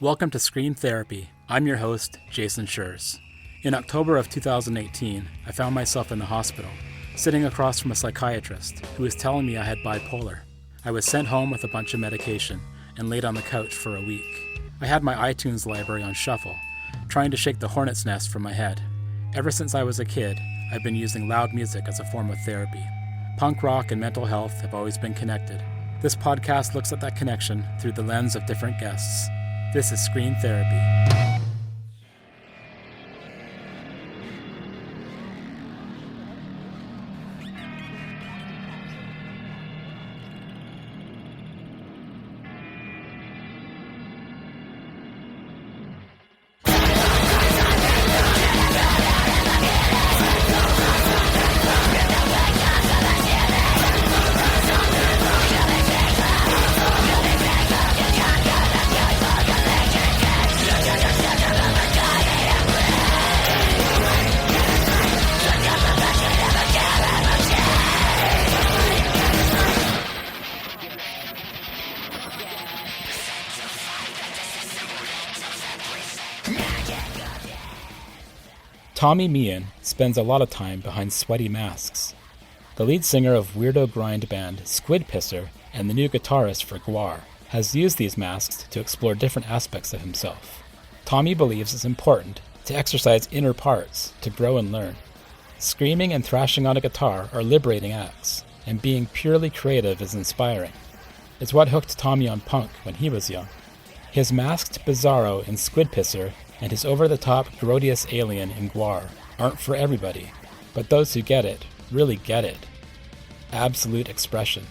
Welcome to Scream Therapy. I'm your host, Jason Schreurs. In October of 2018, I found myself in the hospital, sitting across from a psychiatrist who was telling me I had bipolar. I was sent home with a bunch of medication and laid on the couch for a week. I had my iTunes library on shuffle, trying to shake the hornet's nest from my head. Ever since I was a kid, I've been using loud music as a form of therapy. Punk rock and mental health have always been connected. This podcast looks at that connection through the lens of different guests. This is Scream Therapy. Tommy Meehan spends a lot of time behind sweaty masks. The lead singer of weirdo grind band Squid Pisser and the new guitarist for GWAR has used these masks to explore different aspects of himself. Tommy believes it's important to exercise inner parts to grow and learn. Screaming and thrashing on a guitar are liberating acts, and being purely creative is inspiring. It's what hooked Tommy on punk when he was young. His masked bizarro in Squid Pisser and his over-the-top Grodius alien in GWAR aren't for everybody, but those who get it really get it. Absolute expression.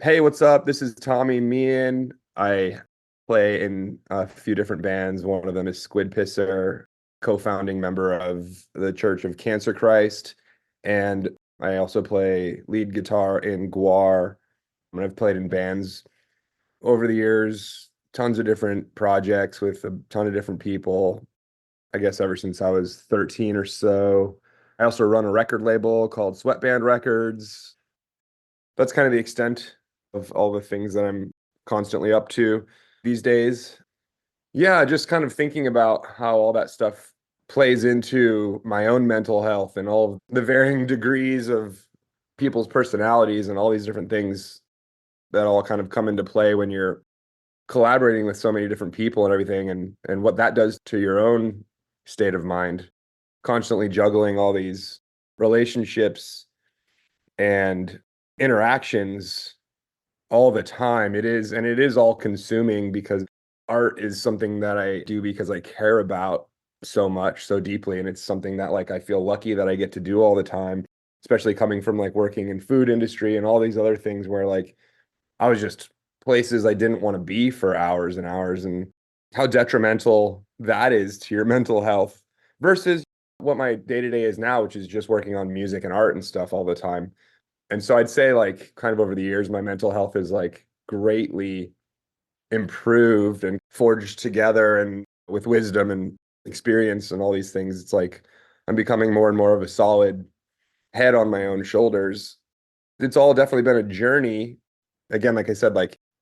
Hey, what's up? This is Tommy Meehan. I play in a few different bands. One of them is Squid Pisser, co-founding member of the Church of Cancer Christ. And I also play lead guitar in GWAR. And I've played in bands over the years, tons of different projects with a ton of different people, I guess ever since I was 13 or so. I also run a record label called Sweatband Records. That's kind of the extent of all the things that I'm constantly up to these days. Yeah, just kind of thinking about how all that stuff plays into my own mental health and all of the varying degrees of people's personalities and all these different things that all kind of come into play when you're collaborating with so many different people and everything, and what that does to your own state of mind, constantly juggling all these relationships and interactions all the time. It is all consuming, because art is something that I do because I care about so much, so deeply. And it's something that I feel lucky that I get to do all the time, especially coming from working in food industry and all these other things where I was just places I didn't want to be for hours and hours, and how detrimental that is to your mental health versus what my day-to-day is now, which is just working on music and art and stuff all the time. And so I'd say kind of over the years, my mental health is greatly improved and forged together, and with wisdom and experience and all these things, it's I'm becoming more and more of a solid head on my own shoulders. It's all definitely been a journey. Again, like I said,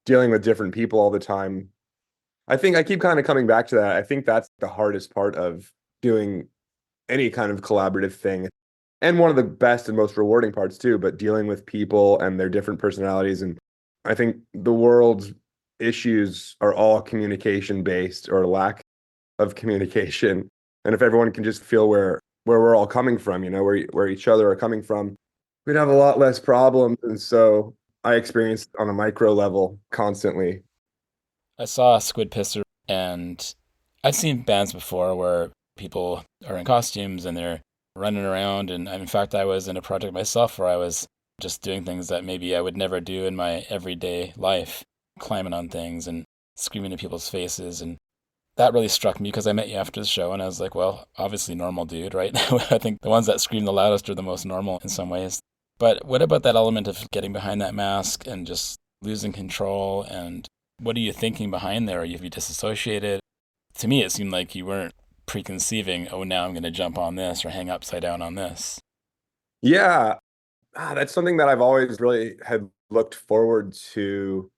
dealing with different people all the time. I think I keep kind of coming back to that. I think that's the hardest part of doing any kind of collaborative thing. And one of the best and most rewarding parts too, but dealing with people and their different personalities. And I think the world's issues are all communication based, or lack of communication. And if everyone can just feel where we're all coming from, where each other are coming from, we'd have a lot less problems. And so I experience on a micro level constantly. I saw Squid Pisser, and I've seen bands before where people are in costumes and they're running around. And in fact, I was in a project myself where I was just doing things that maybe I would never do in my everyday life, climbing on things and screaming in people's faces. And that really struck me because I met you after the show and I was like, well, obviously normal dude, right? I think the ones that scream the loudest are the most normal in some ways. But what about that element of getting behind that mask and just losing control? And what are you thinking behind there? Are you disassociated? To me, it seemed like you weren't preconceiving, oh, now I'm going to jump on this or hang upside down on this. Yeah, that's something that I've always really had looked forward to,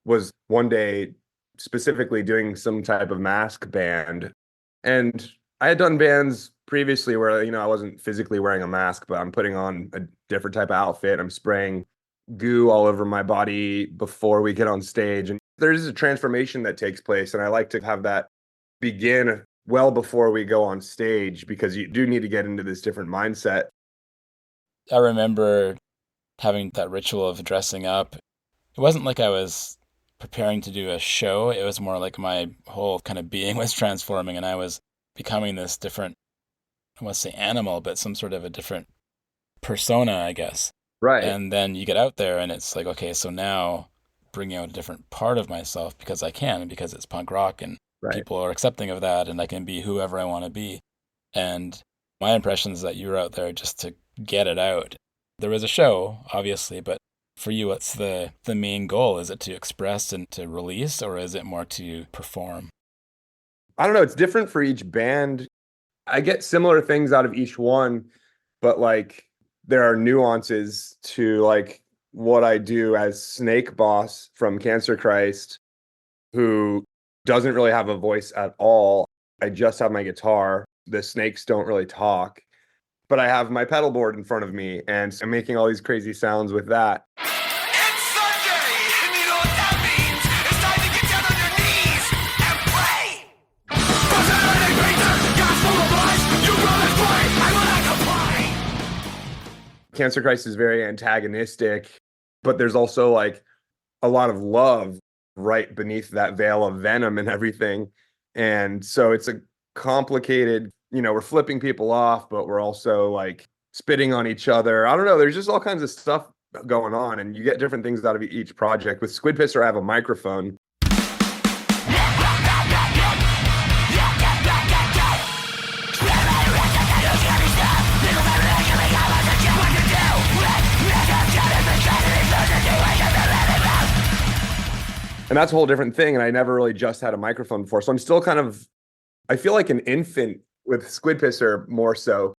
was one day specifically doing some type of mask band. And I had done bands previously where, I wasn't physically wearing a mask, but I'm putting on a different type of outfit. I'm spraying goo all over my body before we get on stage. And there's a transformation that takes place. And I like to have that begin well before we go on stage, because you do need to get into this different mindset. I remember having that ritual of dressing up. It wasn't like I was preparing to do a show. It was more like my whole kind of being was transforming and I was becoming this different, I want to say animal, but some sort of a different persona, I guess. Right. And then you get out there and it's like, okay, so now bringing out a different part of myself because I can, because it's punk rock and Right. people are accepting of that and I can be whoever I want to be. And my impression is that you were out there just to get it out. There was a show, obviously, but for you, what's the main goal? Is it to express and to release, or is it more to perform? I don't know. It's different for each band. I get similar things out of each one, but like there are nuances to like what I do as Snake Boss from Cancer Christ, who doesn't really have a voice at all. I just have my guitar. The snakes don't really talk, but I have my pedal board in front of me and I'm making all these crazy sounds with that. It's Sunday, and you know what that means. It's time to get down on your knees and pray. Prosperity creature, gospel of life, you will pray, I will not comply. Cancer Christ is very antagonistic, but there's also like a lot of love right beneath that veil of venom and everything. And so it's a complicated, we're flipping people off, but we're also like spitting on each other. I don't know. There's just all kinds of stuff going on, and you get different things out of each project. With Squid Pisser, I have a microphone. And that's a whole different thing. And I never really just had a microphone before. So I'm still I feel like an infant with Squid Pisser more so.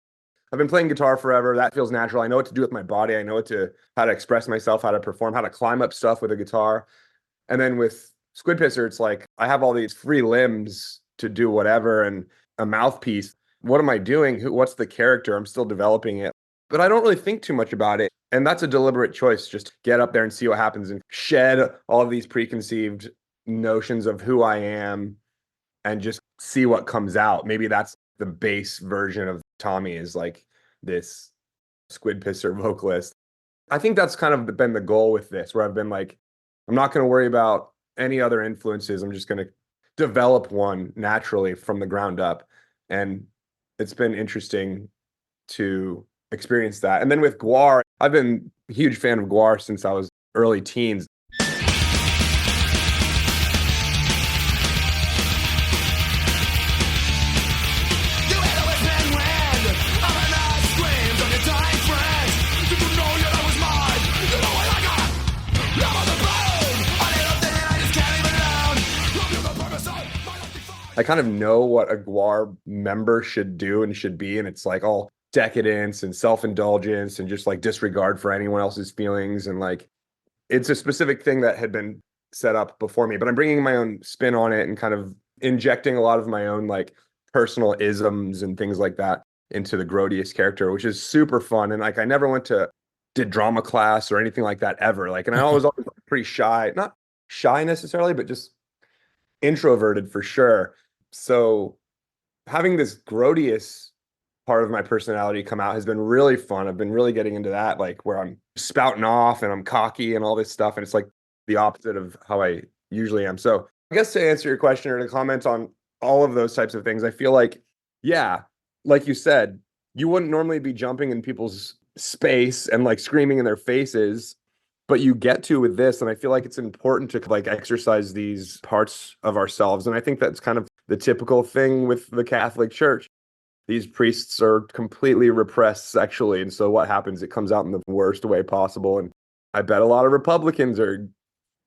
I've been playing guitar forever. That feels natural. I know what to do with my body. I know how to express myself, how to perform, how to climb up stuff with a guitar. And then with Squid Pisser, it's like I have all these free limbs to do whatever and a mouthpiece. What am I doing? What's the character? I'm still developing it. But I don't really think too much about it. And that's a deliberate choice. Just get up there and see what happens and shed all of these preconceived notions of who I am and just see what comes out. Maybe that's the base version of Tommy, is like this Squid Pisser vocalist. I think that's kind of been the goal with this, where I've been like, I'm not going to worry about any other influences. I'm just going to develop one naturally from the ground up. And it's been interesting to experience that. And then with GWAR, I've been a huge fan of GWAR since I was early teens. I kind of know what a GWAR member should do and should be, and it's like all decadence and self-indulgence and just like disregard for anyone else's feelings, and like it's a specific thing that had been set up before me, but I'm bringing my own spin on it and kind of injecting a lot of my own like personal isms and things like that into the Grodius character, which is super fun. And like I never did drama class or anything like that ever. Like, and I was always pretty shy, not shy necessarily, but just introverted for sure. So having this Grodius part of my personality come out has been really fun. I've been really getting into that, like where I'm spouting off and I'm cocky and all this stuff. And it's like the opposite of how I usually am. So I guess to answer your question or to comment on all of those types of things, I feel like, yeah, like you said, you wouldn't normally be jumping in people's space and like screaming in their faces. But you get to with this, and I feel like it's important to like exercise these parts of ourselves. And I think that's kind of the typical thing with the Catholic Church. These priests are completely repressed sexually. And so what happens? It comes out in the worst way possible. And I bet a lot of Republicans are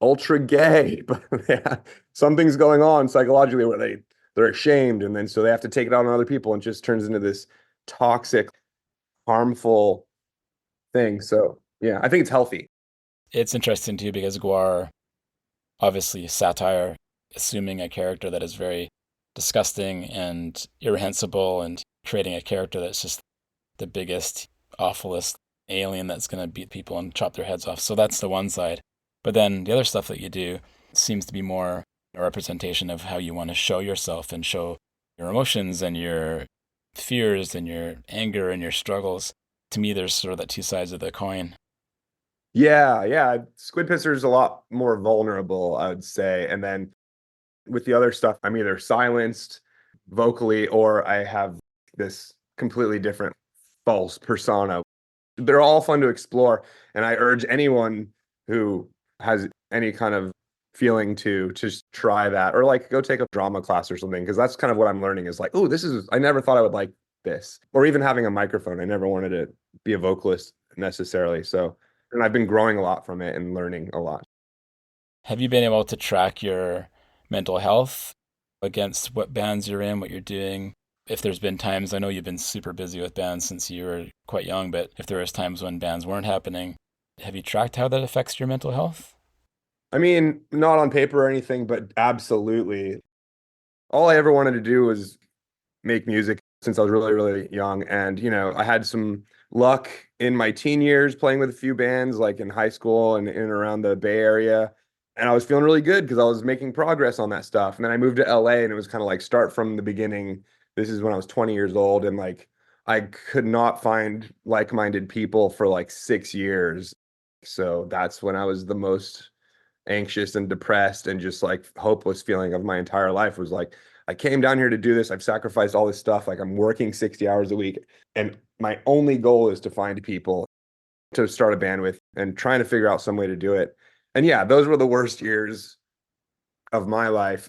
ultra gay, but yeah, something's going on psychologically where they're ashamed. And then so they have to take it out on other people and just turns into this toxic, harmful thing. So yeah, I think it's healthy. It's interesting too because GWAR, obviously satire, assuming a character that is very disgusting and irrehensible and creating a character that's just the biggest, awfulest alien that's going to beat people and chop their heads off. So that's the one side. But then the other stuff that you do seems to be more a representation of how you want to show yourself and show your emotions and your fears and your anger and your struggles. To me, there's sort of that two sides of the coin. Yeah. Squid Pisser is a lot more vulnerable, I would say. And then with the other stuff, I'm either silenced vocally or I have this completely different false persona. They're all fun to explore. And I urge anyone who has any kind of feeling to just try that or like go take a drama class or something. Cause that's kind of what I'm learning is like, oh, I never thought I would like this. Or even having a microphone. I never wanted to be a vocalist necessarily. So, and I've been growing a lot from it and learning a lot. Have you been able to track your mental health against what bands you're in, what you're doing? If there's been times, I know you've been super busy with bands since you were quite young, but if there was times when bands weren't happening, have you tracked how that affects your mental health? I mean, not on paper or anything, but absolutely. All I ever wanted to do was make music since I was really, really young. And, I had some luck in my teen years playing with a few bands, like in high school and in and around the Bay Area. And I was feeling really good because I was making progress on that stuff. And then I moved to LA and it was kind of like start from the beginning. This is when I was 20 years old. And like, I could not find like-minded people for like 6 years. So that's when I was the most anxious and depressed and just like hopeless feeling of my entire life was like, I came down here to do this. I've sacrificed all this stuff. Like I'm working 60 hours a week. And my only goal is to find people to start a band with and trying to figure out some way to do it. And yeah, those were the worst years of my life.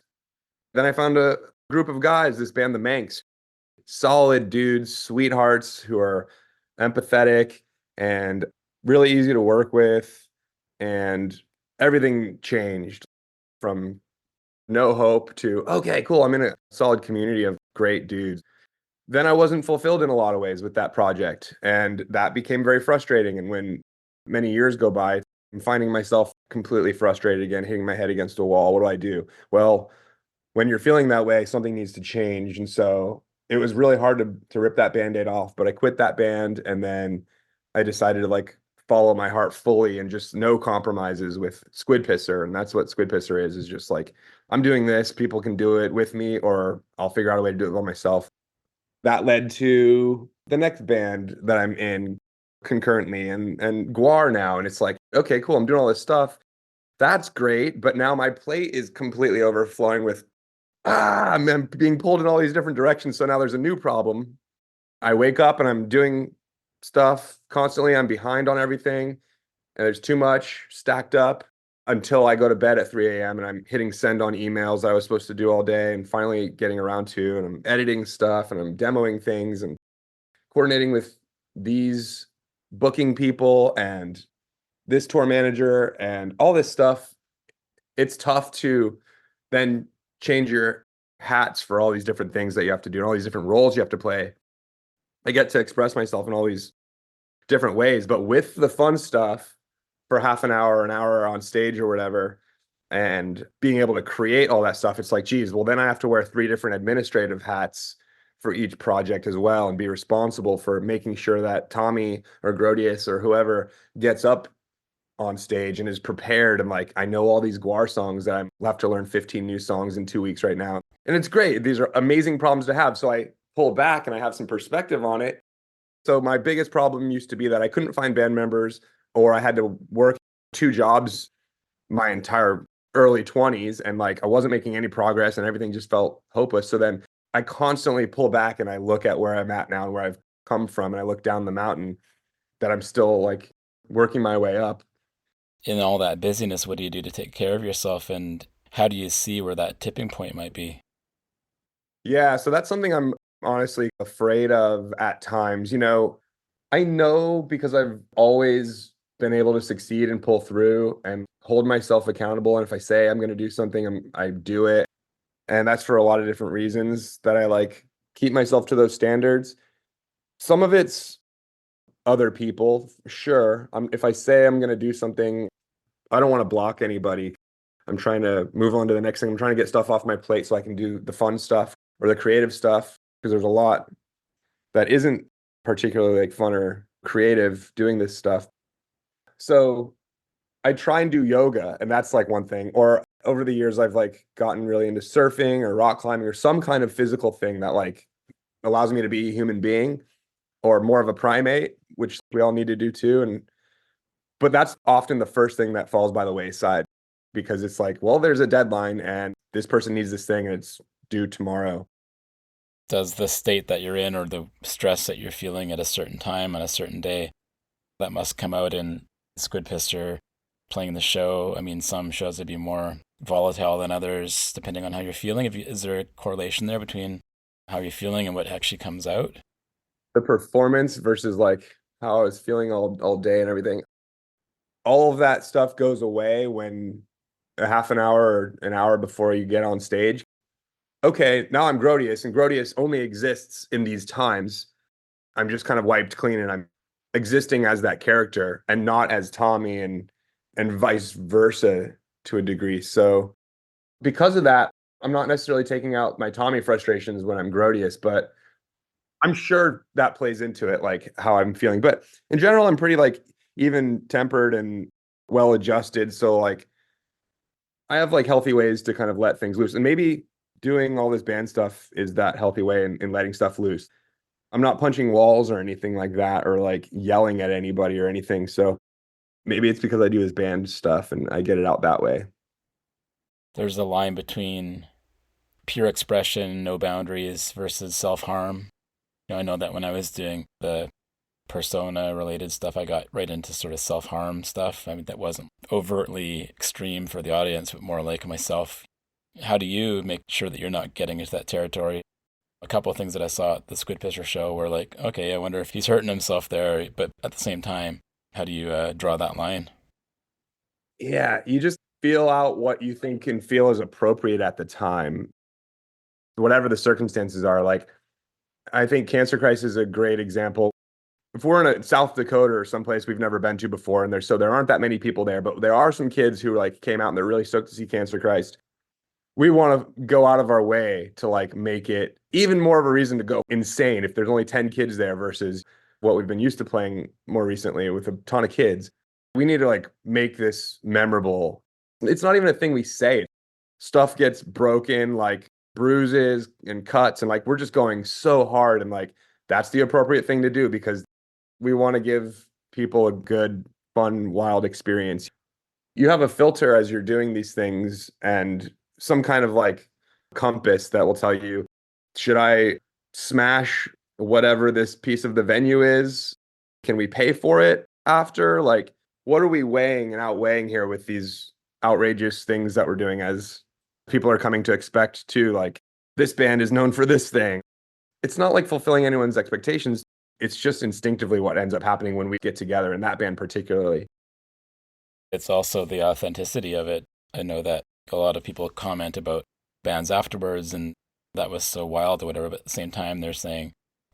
Then I found a group of guys, this band, the Manx, solid dudes, sweethearts who are empathetic and really easy to work with. And everything changed from no hope to, okay, cool, I'm in a solid community of great dudes. Then I wasn't fulfilled in a lot of ways with that project. And that became very frustrating. And when many years go by, I'm finding myself completely frustrated again, hitting my head against a wall. What do I do? Well, when you're feeling that way, something needs to change. And so it was really hard to rip that Band-Aid off, but I quit that band. And then I decided to like follow my heart fully and just no compromises with Squid Pisser. And that's what Squid Pisser is just like, I'm doing this, people can do it with me, or I'll figure out a way to do it by myself. That led to the next band that I'm in concurrently and GWAR now. And it's like, okay, cool, I'm doing all this stuff. That's great. But now my plate is completely overflowing with, I'm being pulled in all these different directions. So now there's a new problem. I wake up and I'm doing stuff constantly. I'm behind on everything. And there's too much stacked up until I go to bed at 3 a.m. and I'm hitting send on emails I was supposed to do all day and finally getting around to, and I'm editing stuff and I'm demoing things and coordinating with these booking people and this tour manager and all this stuff. It's tough to then change your hats for all these different things that you have to do and all these different roles you have to play. I get to express myself in all these different ways, but with the fun stuff for half an hour on stage or whatever, and being able to create all that stuff, it's like, geez, well, then I have to wear 3 different administrative hats for each project as well and be responsible for making sure that Tommy or Grodius or whoever gets up on stage and is prepared. And like, I know all these GWAR songs that I'm left to learn 15 new songs in 2 weeks right now. And it's great. These are amazing problems to have. So I pull back and I have some perspective on it. So my biggest problem used to be that I couldn't find band members, or I had to work 2 jobs my entire early 20s and like I wasn't making any progress and everything just felt hopeless. So then I constantly pull back and I look at where I'm at now and where I've come from, and I look down the mountain that I'm still like working my way up. In all that busyness, what do you do to take care of yourself, and how do you see where that tipping point might be? Yeah, so that's something I'm honestly afraid of at times. I know because I've always been able to succeed and pull through and hold myself accountable. And if I say I'm going to do something, I do it. And that's for a lot of different reasons that I like keep myself to those standards. Some of it's other people, sure. If I say I'm going to do something, I don't want to block anybody. I'm trying to move on to the next thing. I'm trying to get stuff off my plate so I can do the fun stuff or the creative stuff because there's a lot that isn't particularly like fun or creative doing this stuff. So I try and do yoga, and that's like one thing. Or over the years, I've like gotten really into surfing or rock climbing or some kind of physical thing that like allows me to be a human being or more of a primate, which we all need to do too. But that's often the first thing that falls by the wayside because it's like, well, there's a deadline and this person needs this thing and it's due tomorrow. Does the state that you're in or the stress that you're feeling at a certain time on a certain day, that must come out in Squid Pisser playing the show? I mean, some shows would be more volatile than others, depending on how you're feeling. Is there a correlation there between how you're feeling and what actually comes out? The performance versus like how I was feeling all day and everything. All of that stuff goes away when a half an hour or an hour before you get on stage. Okay, now I'm Grodius, and Grodius only exists in these times. I'm just kind of wiped clean, and I'm existing as that character and not as Tommy, and vice versa to a degree. So because of that, I'm not necessarily taking out my Tommy frustrations when I'm Grodius, but I'm sure that plays into it, like how I'm feeling. But in general, I'm pretty like even tempered and well adjusted. So like I have like healthy ways to kind of let things loose. And maybe doing all this band stuff is that healthy way in letting stuff loose. I'm not punching walls or anything like that or like yelling at anybody or anything. So maybe it's because I do this band stuff and I get it out that way. There's a line between pure expression, no boundaries, versus self-harm. I know that when I was doing the persona related stuff, I got right into sort of self-harm stuff. I mean, that wasn't overtly extreme for the audience, but more like myself. How do you make sure that you're not getting into that territory? A couple of things that I saw at the Squid Pisser show were like, okay, I wonder if he's hurting himself there, but at the same time, how do you draw that line? Yeah, you just feel out what you think and feel is appropriate at the time, whatever the circumstances are. Like, I think Cancer Christ is a great example. If we're in a South Dakota or someplace we've never been to before, and there aren't that many people there, but there are some kids who like came out and they're really stoked to see Cancer Christ. We want to go out of our way to like make it even more of a reason to go insane if there's only 10 kids there versus what we've been used to playing more recently with a ton of kids. We need to like make this memorable. It's not even a thing we say. Stuff gets broken, like bruises and cuts, and like we're just going so hard, and like that's the appropriate thing to do because we want to give people a good, fun, wild experience. You have a filter as you're doing these things and some kind of like compass that will tell you, should I smash whatever this piece of the venue is? Can we pay for it after? Like, what are we weighing and outweighing here with these outrageous things that we're doing as people are coming to expect too? Like, this band is known for this thing. It's not like fulfilling anyone's expectations. It's just instinctively what ends up happening when we get together, in that band particularly. It's also the authenticity of it. I know that a lot of people comment about bands afterwards and that was so wild or whatever, but at the same time, they're saying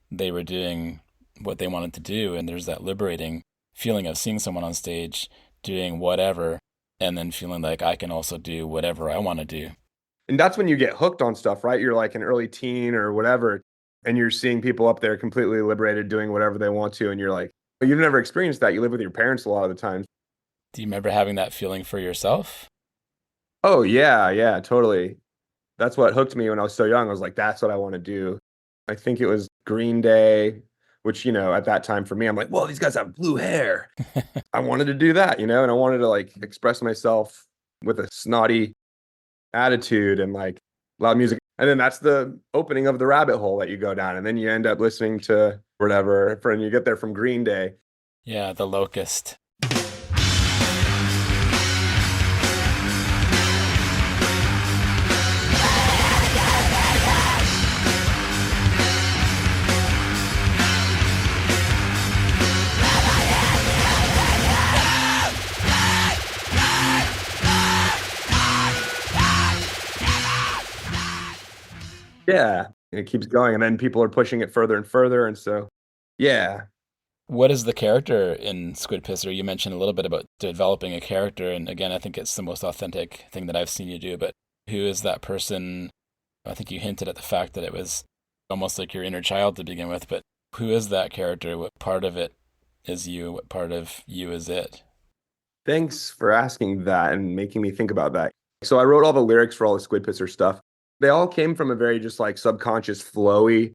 they were doing what they wanted to do. And there's that liberating feeling of seeing someone on stage doing whatever and then feeling like I can also do whatever I want to do. And that's when you get hooked on stuff, right? You're like an early teen or whatever, and you're seeing people up there completely liberated doing whatever they want to. And you're like, you've never experienced that. You live with your parents a lot of the time. Do you remember having that feeling for yourself? Oh, yeah, yeah, totally. That's what hooked me when I was so young. I was like, that's what I want to do. I think it was Green Day, which, at that time for me, I'm like, well, these guys have blue hair. I wanted to do that, and I wanted to like express myself with a snotty attitude and like loud music. And then that's the opening of the rabbit hole that you go down. And then you end up listening to whatever, and you get there from Green Day. Yeah, the locust. Yeah, and it keeps going, and then people are pushing it further and further, and so, yeah. What is the character in Squid Pisser? You mentioned a little bit about developing a character, and again, I think it's the most authentic thing that I've seen you do, but who is that person? I think you hinted at the fact that it was almost like your inner child to begin with, but who is that character? What part of it is you? What part of you is it? Thanks for asking that and making me think about that. So I wrote all the lyrics for all the Squid Pisser stuff. They all came from a very just like subconscious flowy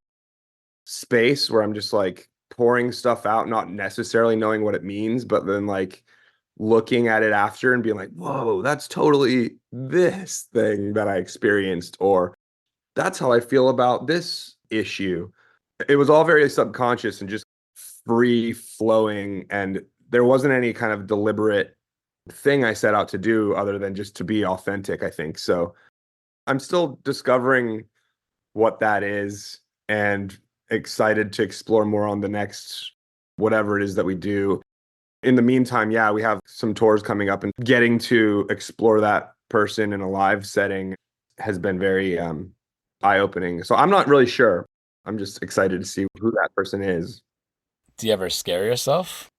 space where I'm just like pouring stuff out, not necessarily knowing what it means, but then like looking at it after and being like, whoa, that's totally this thing that I experienced, or that's how I feel about this issue. It was all very subconscious and just free flowing, and there wasn't any kind of deliberate thing I set out to do other than just to be authentic, I think. So I'm still discovering what that is and excited to explore more on the next whatever it is that we do. In the meantime, yeah, we have some tours coming up, and getting to explore that person in a live setting has been very eye-opening. So I'm not really sure. I'm just excited to see who that person is. Do you ever scare yourself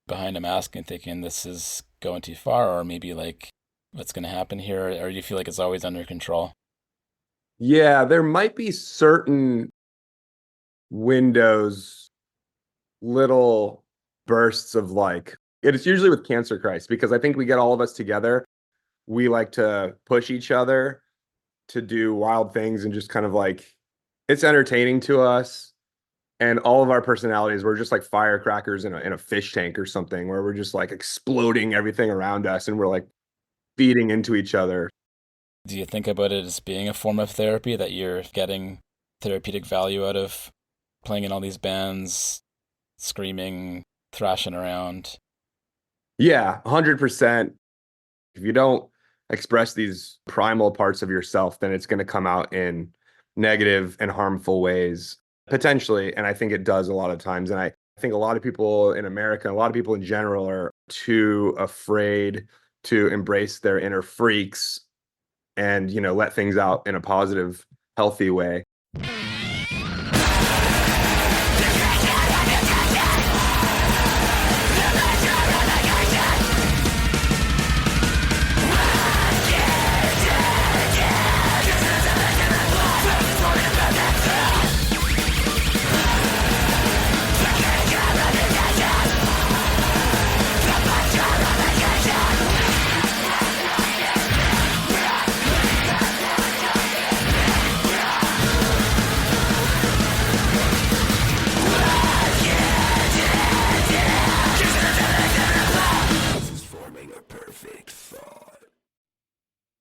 behind a mask and thinking this is going too far, or maybe like what's going to happen here, or do you feel like it's always under control? Yeah, there might be certain windows, little bursts of like, it's usually with Cancer Christ, because I think we get all of us together. We like to push each other to do wild things and just kind of like, it's entertaining to us. And all of our personalities, we're just like firecrackers in a fish tank or something, where we're just like exploding everything around us and we're like feeding into each other. Do you think about it as being a form of therapy, that you're getting therapeutic value out of playing in all these bands, screaming, thrashing around? Yeah, 100%. If you don't express these primal parts of yourself, then it's going to come out in negative and harmful ways, potentially. And I think it does a lot of times. And I think a lot of people in America, a lot of people in general, are too afraid to embrace their inner freaks and, you know, let things out in a positive, healthy way.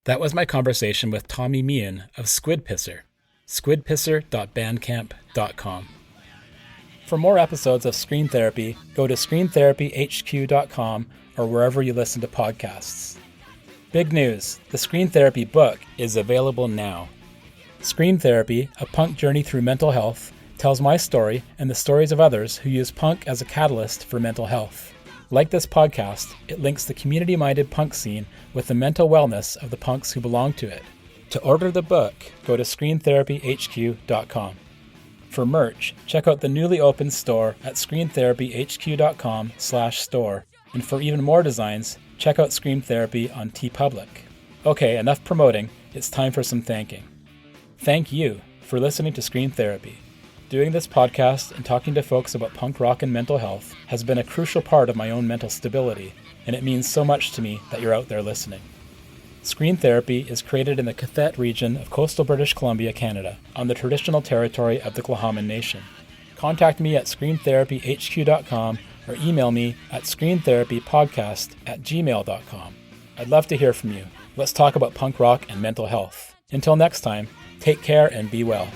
That was my conversation with Tommy Meehan of Squid Pisser, squidpisser.bandcamp.com. For more episodes of Screen Therapy, go to screentherapyhq.com or wherever you listen to podcasts. Big news, the Screen Therapy book is available now. Screen Therapy, A Punk Journey Through Mental Health, tells my story and the stories of others who use punk as a catalyst for mental health. Like this podcast, it links the community-minded punk scene with the mental wellness of the punks who belong to it. To order the book, go to screentherapyhq.com. For merch, check out the newly opened store at screentherapyhq.com/store. And for even more designs, check out Scream Therapy on TeePublic. Okay, enough promoting. It's time for some thanking. Thank you for listening to Scream Therapy. Doing this podcast and talking to folks about punk rock and mental health has been a crucial part of my own mental stability, and it means so much to me that you're out there listening. Screen Therapy is created in the Cathet region of coastal British Columbia, Canada, on the traditional territory of the Tla'amin Nation. Contact me at screentherapyhq.com or email me at screentherapypodcast@gmail.com. I'd love to hear from you. Let's talk about punk rock and mental health. Until next time, take care and be well.